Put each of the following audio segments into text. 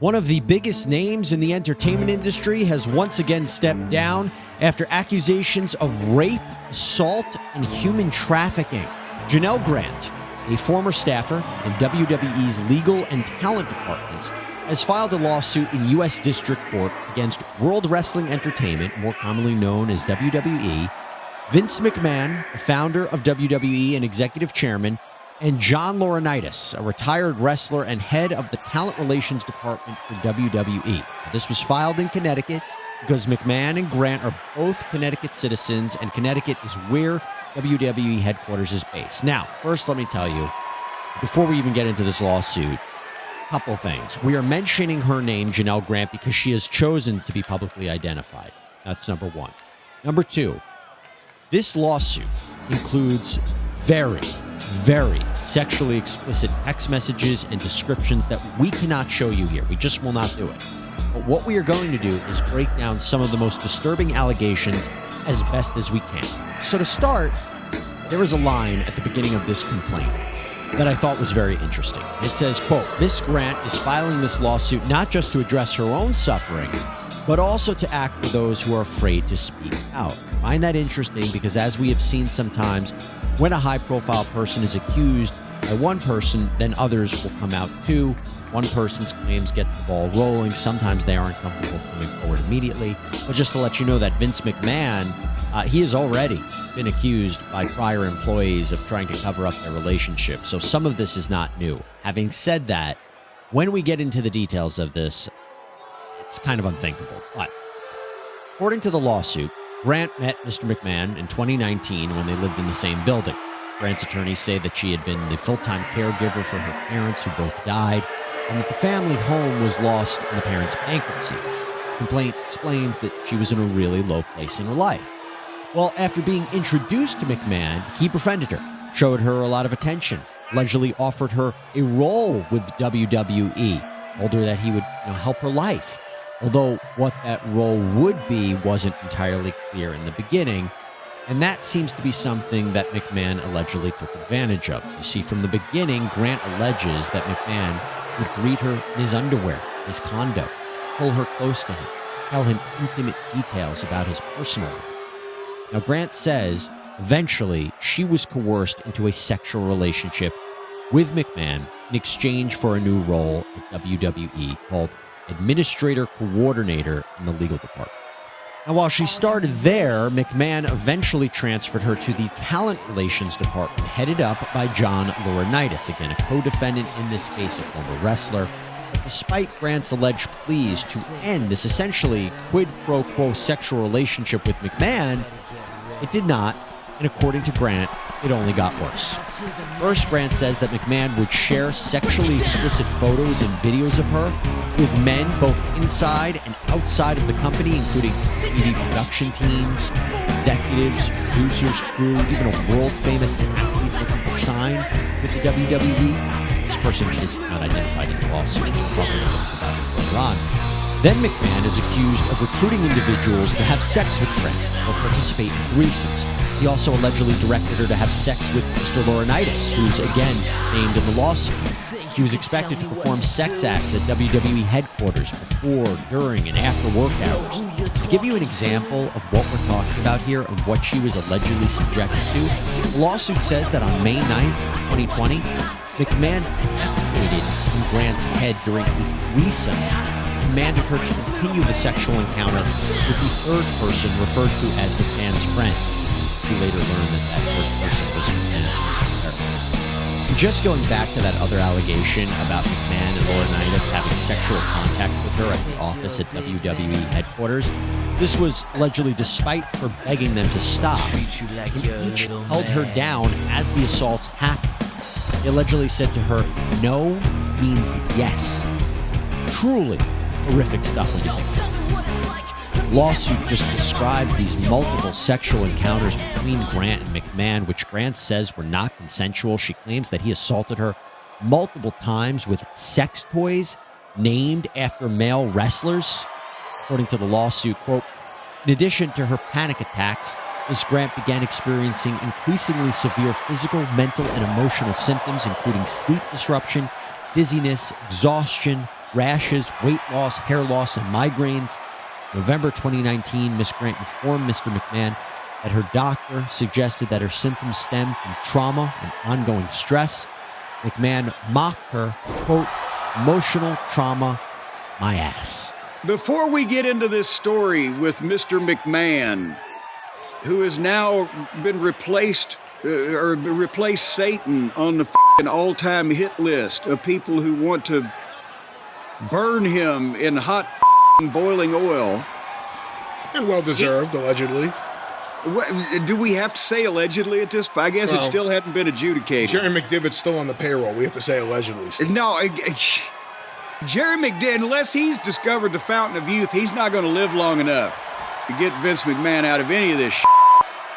One of the biggest names in the entertainment industry has once again stepped down after accusations of rape, assault, and human trafficking. Janel Grant, a former staffer in WWE's legal and talent departments, has filed a lawsuit in U.S. District Court against World Wrestling Entertainment, more commonly known as WWE, Vince McMahon, the founder of WWE and executive chairman, and John Laurinaitis, a retired wrestler and head of the talent relations department for WWE. This was filed in Connecticut because McMahon and Grant are both Connecticut citizens, and Connecticut is where WWE headquarters is based. Now, first, let me tell you, before we even get into this lawsuit, a couple things. We are mentioning her name, Janel Grant, because she has chosen to be publicly identified. That's number one. Number two, this lawsuit includes very sexually explicit text messages and descriptions that we cannot show you here. We just will not do it. But what we are going to do is break down some of the most disturbing allegations as best as we can. So to start, there is a line at the beginning of this complaint that I thought was very interesting. It says, quote, "Miss Grant is filing this lawsuit not just to address her own suffering, but also to act for those who are afraid to speak out." I find that interesting because, as we have seen sometimes, when a high-profile person is accused by one person, then others will come out too. One person's claims gets the ball rolling. Sometimes they aren't comfortable coming forward immediately. But just to let you know that Vince McMahon, he has already been accused by prior employees of trying to cover up their relationship. So some of this is not new. Having said that, when we get into the details of this, it's kind of unthinkable. But according to the lawsuit, Grant met Mr. McMahon in 2019 when they lived in the same building. Grant's attorneys say that she had been the full-time caregiver for her parents, who both died, and that the family home was lost in the parents' bankruptcy. The complaint explains that she was in a really low place in her life. Well, after being introduced to McMahon, he befriended her, showed her a lot of attention, allegedly offered her a role with WWE, told her that he would help her life. Although what that role would be wasn't entirely clear in the beginning, and that seems to be something that McMahon allegedly took advantage of. You see, from the beginning, Grant alleges that McMahon would greet her in his underwear, his condo, pull her close to him, tell him intimate details about his personal life. Now, Grant says eventually she was coerced into a sexual relationship with McMahon in exchange for a new role at WWE called Administrator Coordinator in the legal department. Now, while she started there, McMahon eventually transferred her to the Talent Relations Department, headed up by John Laurinaitis, again, a co-defendant in this case, a former wrestler. But despite Grant's alleged pleas to end this essentially quid pro quo sexual relationship with McMahon, it did not, and according to Grant, it only got worse. First, Grant says that McMahon would share sexually explicit photos and videos of her with men both inside and outside of the company, including TV production teams, executives, producers, crew, even a world-famous athlete looking to sign with the WWE. This person is not identified in the lawsuit. We'll talk a little bit about this later on. Then McMahon is accused of recruiting individuals to have sex with Grant or participate in threesomes. He also allegedly directed her to have sex with Mr. Laurinaitis, who's again named in the lawsuit. She was expected to perform sex acts at WWE headquarters before, during, and after work hours. To give you an example of what we're talking about here and what she was allegedly subjected to, the lawsuit says that on May 9th, 2020, McMahon activated in Grant's head during a threesome, commanded her to continue the sexual encounter with the third person referred to as McMahon's friend. We later learned that that third person was McMahon's therapist. Just going back to that other allegation about McMahon and Laurinaitis having sexual contact with her at the office at WWE headquarters, this was allegedly despite her begging them to stop, and each held her down as the assaults happened. They allegedly said to her, "No means yes." Truly horrific stuff when you think about it. Lawsuit just describes these multiple sexual encounters between Grant and McMahon, which Grant says were not consensual. She claims that he assaulted her multiple times with sex toys named after male wrestlers. According to the lawsuit, quote, "In addition to her panic attacks, Ms. Grant began experiencing increasingly severe physical, mental, and emotional symptoms, including sleep disruption, dizziness, exhaustion, rashes, weight loss, hair loss, and migraines. November 2019, Miss Grant informed Mr. McMahon that her doctor suggested that her symptoms stemmed from trauma and ongoing stress. McMahon mocked her, quote, emotional trauma, my ass. Before we get into this story with Mr. McMahon, who has now been replaced Satan on the all-time hit list of people who want to burn him in hot boiling oil. And well-deserved, allegedly. Do we have to say allegedly at this point? I guess it still hadn't been adjudicated. Jerry McDivitt's still on the payroll. We have to say allegedly. No, Jerry McDivitt, unless he's discovered the fountain of youth, he's not going to live long enough to get Vince McMahon out of any of this shit.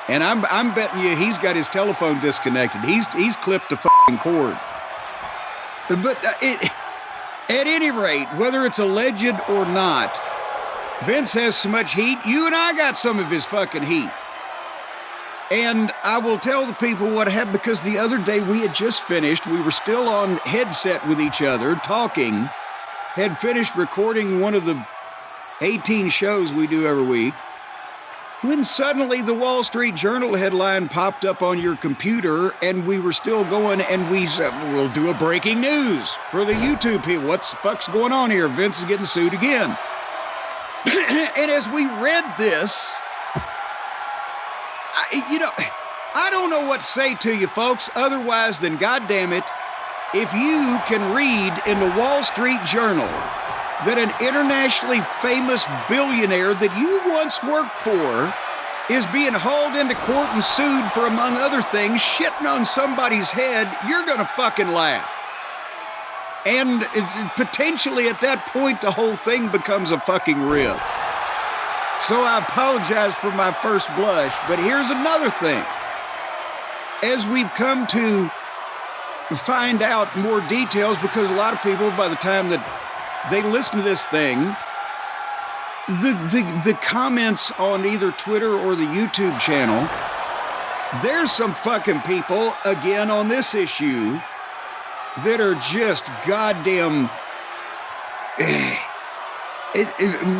And I'm betting you he's got his telephone disconnected. He's clipped the fucking cord. But at any rate, whether it's alleged or not, Vince has so much heat. You and I got some of his fucking heat. And I will tell the people what happened, because the other day we had just finished. We were still on headset with each other, talking. Had finished recording one of the 18 shows we do every week. When suddenly the Wall Street Journal headline popped up on your computer, and we were still going, and we said, we'll do a breaking news for the YouTube people. What the fuck's going on here? Vince is getting sued again. And as we read this, I don't know what to say to you folks, otherwise than, goddamn it, if you can read in the Wall Street Journal that an internationally famous billionaire that you once worked for is being hauled into court and sued for, among other things, shitting on somebody's head, you're gonna fucking laugh. And potentially at that point, the whole thing becomes a fucking rib. So I apologize for my first blush, but here's another thing. As we've come to find out more details, because a lot of people, by the time that they listen to this thing, the comments on either Twitter or the YouTube channel, there's some fucking people, again, on this issue that are just goddamn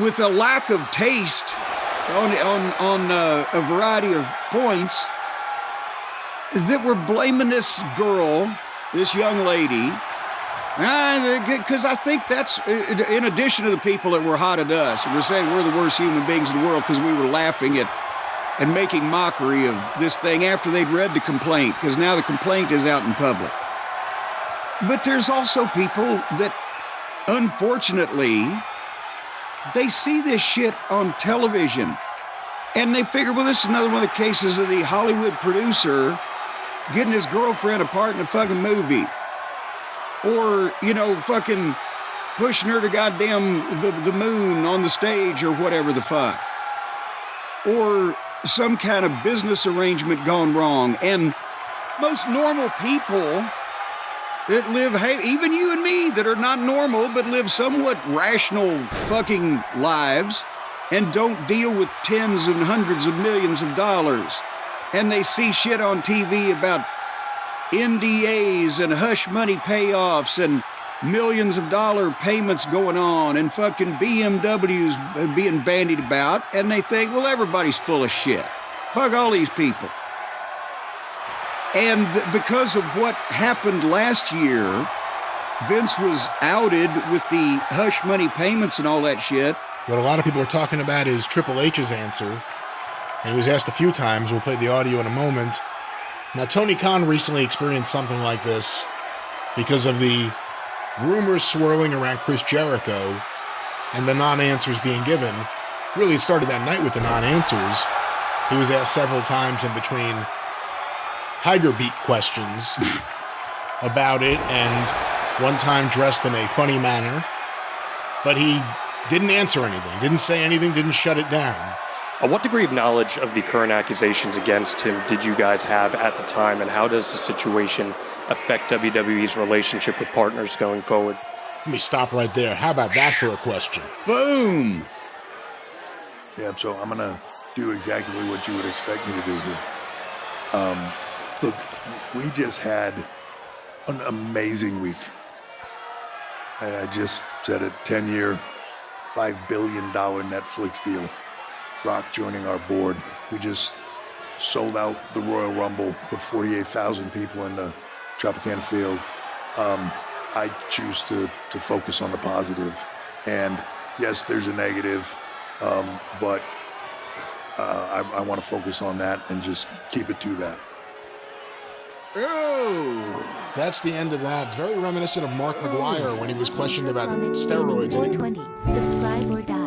with a lack of taste on a variety of points, that were blaming this girl, this young lady, because I think that's, in addition to the people that were hot at us, and we're saying we're the worst human beings in the world because we were laughing at and making mockery of this thing after they'd read the complaint, because now the complaint is out in public. But there's also people that, unfortunately, they see this shit on television, and they figure, well, this is another one of the cases of the Hollywood producer getting his girlfriend a part in a fucking movie. Or, fucking pushing her to goddamn the moon on the stage or whatever the fuck. Or some kind of business arrangement gone wrong. And most normal people that live, even you and me that are not normal but live somewhat rational fucking lives and don't deal with tens and hundreds of millions of dollars, and they see shit on TV about NDAs and hush money payoffs and millions of dollar payments going on and fucking BMWs being bandied about, and they think, well, everybody's full of shit. Fuck all these people. And because of what happened last year, Vince was outed with the hush money payments and all that shit. What a lot of people are talking about is Triple H's answer, and he was asked a few times. We'll play the audio in a moment. Now, Tony Khan recently experienced something like this because of the rumors swirling around Chris Jericho and the non-answers being given. Really, it started that night with the non-answers. He was asked several times in between Tiger Beat questions about it, and one time dressed in a funny manner, but he didn't answer anything, didn't say anything, didn't shut it down. What degree of knowledge of the current accusations against him did you guys have at the time, and how does the situation affect WWE's relationship with partners going forward? Let me stop right there. How about that for a question? Boom! Yeah, so I'm going to do exactly what you would expect me to do here. Look, we just had an amazing week. I just said it, 10-year, $5 billion Netflix deal. Rock joining our board. We just sold out the Royal Rumble, put 48,000 people in the Tropicana Field. I choose to focus on the positive. And yes, there's a negative, but I want to focus on that and just keep it to that. Oh! That's the end of that. Very reminiscent of Mark McGuire when he was questioned about Comment steroids. 420. Subscribe or die.